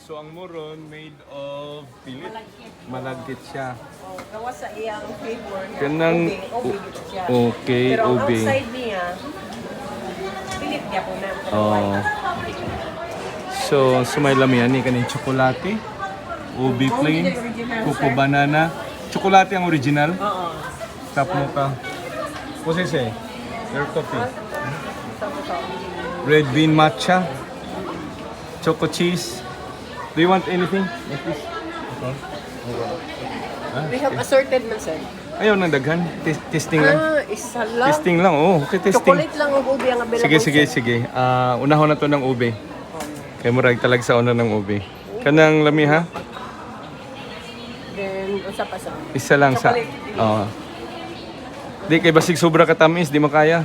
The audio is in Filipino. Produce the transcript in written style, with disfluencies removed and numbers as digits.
So ang moron made of pilit. Malagkit. Malagkit siya. Oh, gawa sa iyang flavor niya. Kanang Ube dito siya. okay, Pero ang ube. outside niya, pilit niya po na. Oh. So, sumay lamian ni kaning tsokolate, ube plain, coco banana. Tsokolate ang original. Oo. Tap mo ka. Kusise, your coffee. Tapos sa Red bean matcha. Choco cheese. Do you want anything? Like this? we have assorted man, sir. Ayaw nang daghan. Testing lang. Isa lang. Testing lang. Oh, okay, testing. Chocolate lang ang ube ang available. Sige, sige, sige. Unahon na to ng ube. Kaya murag talag sa una ng ube. Kanang lami ha? Then, usa pa sa. Isa lang sa... Chocolate. Oo. Di kay basig sobra ka tamis, di mo kaya.